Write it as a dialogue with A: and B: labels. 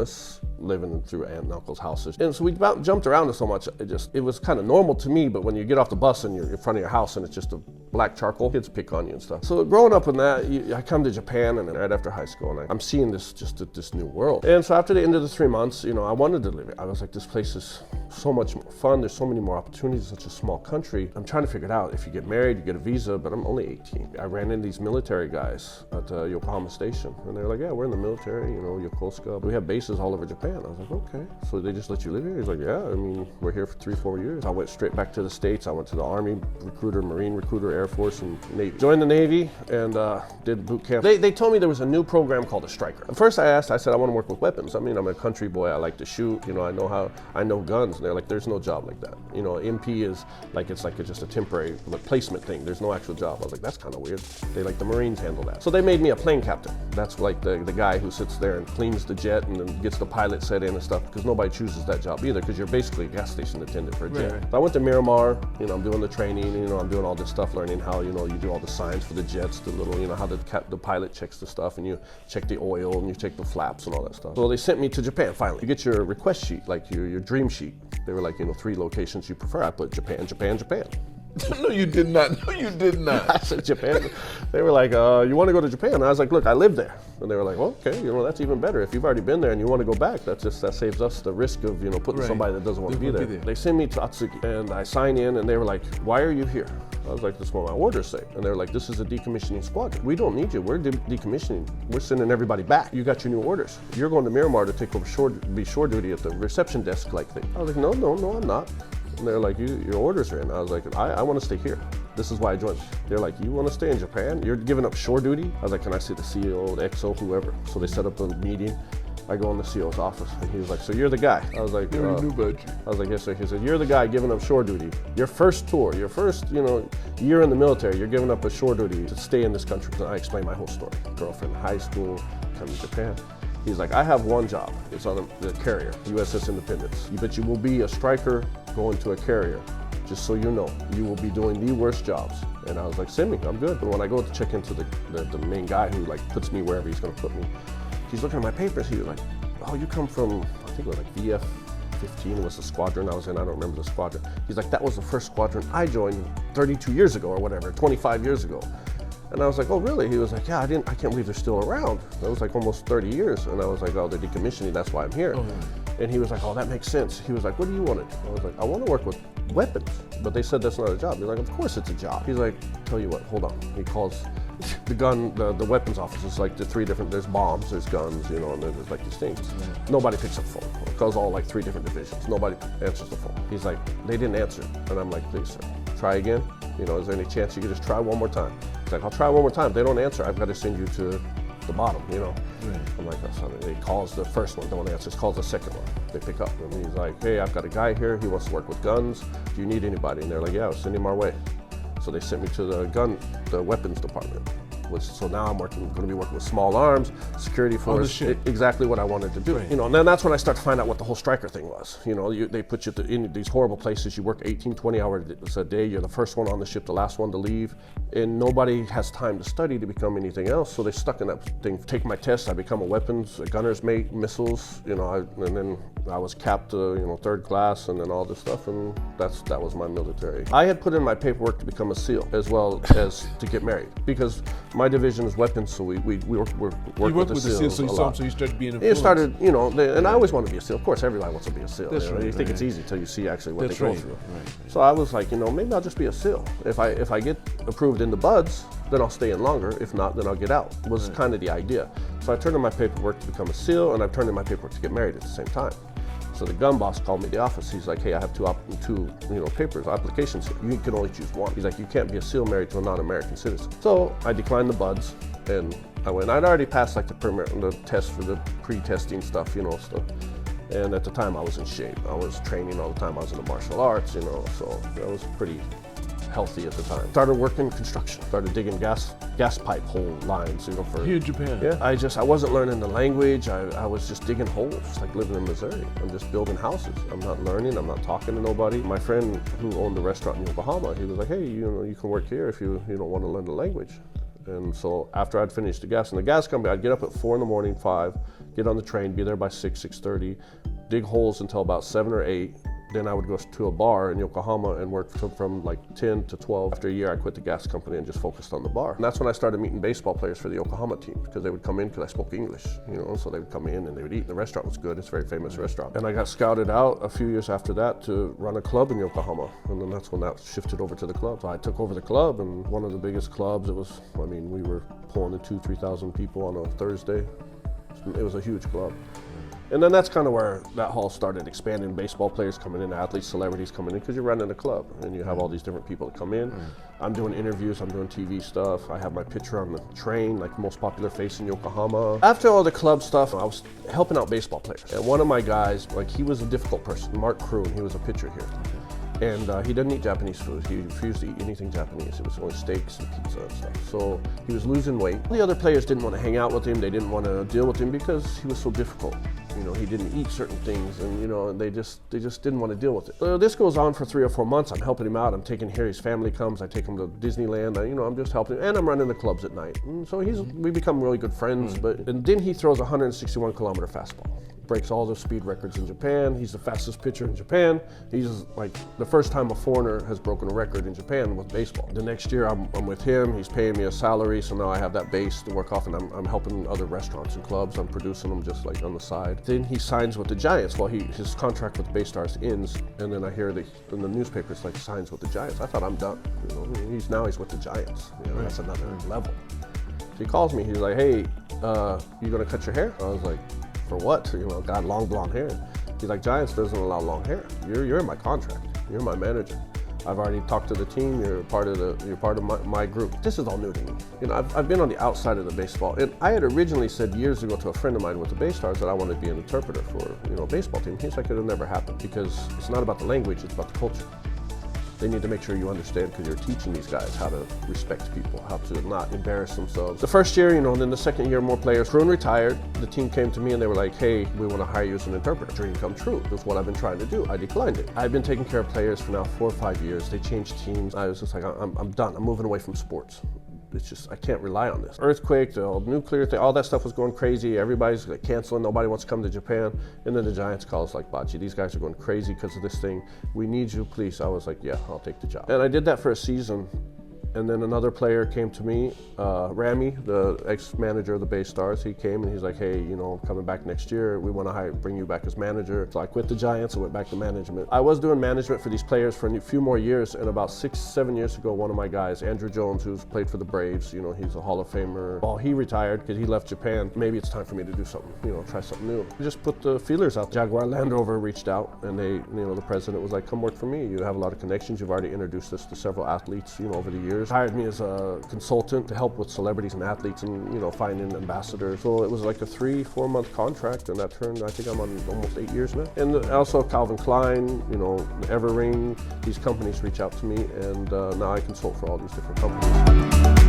A: homeless, living through aunt and uncle's houses. And so we jumped around so much, it was kind of normal to me, but when you get off the bus and you're in front of your house and it's just a black charcoal, kids pick on you and stuff. So growing up in that, I come to Japan, and then right after high school, and I'm seeing this new world. And so after the end of the 3 months, I wanted to live it. I was like, this place is so much more fun. There's so many more opportunities, such a small country. I'm trying to figure it out. If you get married, you get a visa, but I'm only 18. I ran into these military guys at Yokohama station, and they're like, yeah, we're in the military, Yokosuka. We have bases all over Japan. I was like, okay. So they just let you live here? He's like, yeah, we're here for 3-4 years. I went straight back to the States. I went to the Army recruiter, Marine recruiter, Air Force, and Navy. Joined the Navy and did boot camp. They told me there was a new program called a striker. At first I said, I want to work with weapons. I'm a country boy. I like to shoot. I know guns. And they're like, there's no job like that. MP is like, it's just a temporary placement thing. There's no actual job. I was like, that's kind of weird. They like the Marines handle that. So they made me a plane captain. That's like the guy who sits there and cleans the jet and then gets the pilot set in and stuff, because nobody chooses that job either, because you're basically a gas station attendant for a jet. Right. So I went to Miramar, I'm doing the training, I'm doing all this stuff, learning how, you do all the signs for the jets, the little, how the pilot checks the stuff, and you check the oil and you check the flaps and all that stuff. So they sent me to Japan finally. You get your request sheet, like your dream sheet. They were like, 3 locations you prefer. I put Japan, Japan, Japan.
B: No, you did not. No, you did not.
A: I said Japan. They were like, you want to go to Japan? And I was like, look, I live there. And they were like, well, okay, that's even better. If you've already been there and you want to go back, that saves us the risk of, putting somebody that doesn't want to be there. They send me to Atsugi, and I sign in, and they were like, why are you here? I was like, that's what my orders say. And they were like, this is a decommissioning squadron. We don't need you. We're decommissioning. We're sending everybody back. You got your new orders. You're going to Miramar to take over shore duty at the reception desk like thing. I was like, no, I'm not. And they're like, your orders are in. I was like, I want to stay here. This is why I joined. They're like, you want to stay in Japan? You're giving up shore duty? I was like, can I see the CEO, the XO, whoever? So they set up a meeting. I go in the CEO's office, and he was like, so you're the guy. I was like,
B: you're new budget.
A: I was like, yes, sir. He said, you're the guy giving up shore duty. Your first tour, your first, year in the military, you're giving up a shore duty to stay in this country. And I explained my whole story. Girlfriend in high school, come to Japan. He's like, I have one job. It's on the carrier, USS Independence. But you will be a striker going to a carrier. Just so you know, you will be doing the worst jobs. And I was like, send me, I'm good. But when I go to check into the main guy who puts me wherever he's gonna put me, he's looking at my papers. He was like, oh, you come from, I think it was like VF 15 was the squadron I was in. I don't remember the squadron. He's like, that was the first squadron I joined 32 years ago or whatever, 25 years ago. And I was like, oh, really? He was like, yeah, I can't believe they're still around. That was like almost 30 years. And I was like, oh, they're decommissioning, that's why I'm here. Oh, yeah. And he was like, oh, that makes sense. He was like, what do you want to do? I was like, I want to work with weapons. But they said that's not a job. He's like, of course it's a job. He's like, tell you what, hold on. He calls the weapons office. It's like the 3 different, there's bombs, there's guns, and there's like these things. Nobody picks up the phone. It calls all like 3 different divisions. Nobody answers the phone. He's like, they didn't answer. And I'm like, please, sir, try again. Is there any chance you could just try one more time? He's like, I'll try one more time. If they don't answer, I've got to send you to the bottom, Right. I'm like, that's something. He calls the first one, don't answer. He calls the second one. They pick up, and he's like, hey, I've got a guy here. He wants to work with guns. Do you need anybody? And they're like, yeah, send him our way. So they sent me to the weapons department. So now I'm going to be working with small arms, security force, exactly what I wanted to do. Right. And then that's when I start to find out what the whole striker thing was. They put you in these horrible places. You work 18, 20 hours a day. You're the first one on the ship, the last one to leave. And nobody has time to study to become anything else. So they stuck in that thing. Take my test, I become a gunner's mate, missiles, and then I was capped to, 3rd class and then all this stuff. And that was my military. I had put in my paperwork to become a SEAL as well as to get married, because my division is weapons, so we work with the SEALs.
B: So you started being influenced.
A: And I always want to be a SEAL. Of course, everybody wants to be a SEAL. You think it's easy until you see actually what they go through. Right. So I was like, maybe I'll just be a SEAL. If I get approved in the buds, then I'll stay in longer. If not, then I'll get out. Was kind of the idea. So I turned in my paperwork to become a SEAL, and I turned in my paperwork to get married at the same time. So the gun boss called me to the office. He's like, hey, I have two applications here. You can only choose one. He's like, you can't be a SEAL married to a non-American citizen. So I declined the buds, and I went. I'd already passed like the test for the pre-testing stuff, stuff. And at the time, I was in shape. I was training all the time. I was in the martial arts, so I was pretty healthy at the time. Started working construction. Started digging gas pipe hole lines, for
B: here in Japan.
A: Yeah. I wasn't learning the language. I was just digging holes, like living in Missouri. I'm just building houses. I'm not learning. I'm not talking to nobody. My friend who owned the restaurant in Yokohama, he was like, hey, you can work here if you don't want to learn the language. And so after I'd finished the gas in the gas company, I'd get up at 4 in the morning, 5, get on the train, be there by 6, 6:30, dig holes until about 7 or 8. Then I would go to a bar in Yokohama and work from like 10 to 12. After a year, I quit the gas company and just focused on the bar. And that's when I started meeting baseball players for the Yokohama team, because they would come in because I spoke English, so they would come in and they would eat. The restaurant was good. It's a very famous restaurant. And I got scouted out a few years after that to run a club in Yokohama. And then that's when that shifted over to the club. So I took over the club, and one of the biggest clubs, we were pulling in 2,000 to 3,000 people on a Thursday. It was a huge club. And then that's kind of where that hall started expanding. Baseball players coming in, athletes, celebrities coming in, because you're running a club and you have all these different people that come in. I'm doing interviews, I'm doing TV stuff. I have my picture on the train, like most popular face in Yokohama. After all the club stuff, I was helping out baseball players. And one of my guys, he was a difficult person, Marc Kroon, he was a pitcher here. And he didn't eat Japanese food. He refused to eat anything Japanese. It was only steaks and pizza and stuff. So he was losing weight. The other players didn't want to hang out with him. They didn't want to deal with him because he was so difficult. He didn't eat certain things, and they just didn't want to deal with it. So this goes on for 3 or 4 months. I'm helping him out. I'm taking here. His family comes. I take him to Disneyland. I'm just helping him, and I'm running the clubs at night. And so we become really good friends. And then he throws a 161-kilometer fastball. Breaks all the speed records in Japan. He's the fastest pitcher in Japan. He's like the first time a foreigner has broken a record in Japan with baseball. The next year I'm with him. He's paying me a salary, so now I have that base to work off, and I'm helping other restaurants and clubs. I'm producing them just like on the side. Then he signs with the Giants. Well, his contract with the Bay Stars ends, and then I hear in the newspapers signs with the Giants. I thought I'm done. He's with the Giants. That's another level. So he calls me. He's like, "Hey, you gonna cut your hair?" I was like, "For what?" Got long blonde hair. He's like, "Giants doesn't allow long hair. You're in my contract. You're my manager. I've already talked to the team. You're part of my group." This is all new to me. I've been on the outside of the baseball, and I had originally said years ago to a friend of mine with the Bay Stars that I wanted to be an interpreter for a baseball team. He's like, "It'll never happen because it's not about the language. It's about the culture. They need to make sure you understand, because you're teaching these guys how to respect people, how to not embarrass themselves." The first year, and then the second year, more players. Kroon retired. The team came to me and they were like, "Hey, we want to hire you as an interpreter." Dream come true. That's what I've been trying to do. I declined it. I've been taking care of players for now 4 or 5 years. They changed teams. I was just like, I'm done. I'm moving away from sports. It's just, I can't rely on this. Earthquake, the old nuclear thing, all that stuff was going crazy. Everybody's canceling. Nobody wants to come to Japan. And then the Giants call us like, "Bachi, these guys are going crazy because of this thing. We need you, please." I was like, "Yeah, I'll take the job." And I did that for a season. And then another player came to me, Rami, the ex-manager of the Bay Stars. He came and he's like, "Hey, I'm coming back next year. We want to bring you back as manager." So I quit the Giants and went back to management. I was doing management for these players for a few more years, and about 6, 7 years ago, one of my guys, Andrew Jones, who's played for the Braves, he's a Hall of Famer. Well, he retired because he left Japan. Maybe it's time for me to do something, try something new. I just put the feelers out. Jaguar Land Rover reached out, and the president was like, "Come work for me. You have a lot of connections. You've already introduced us to several athletes, over the years." Hired me as a consultant to help with celebrities and athletes and finding ambassadors. So it was like a 3-4 month contract, and that turned, I think I'm on almost 8 years now. And also Calvin Klein, Everring, these companies reach out to me, and now I consult for all these different companies.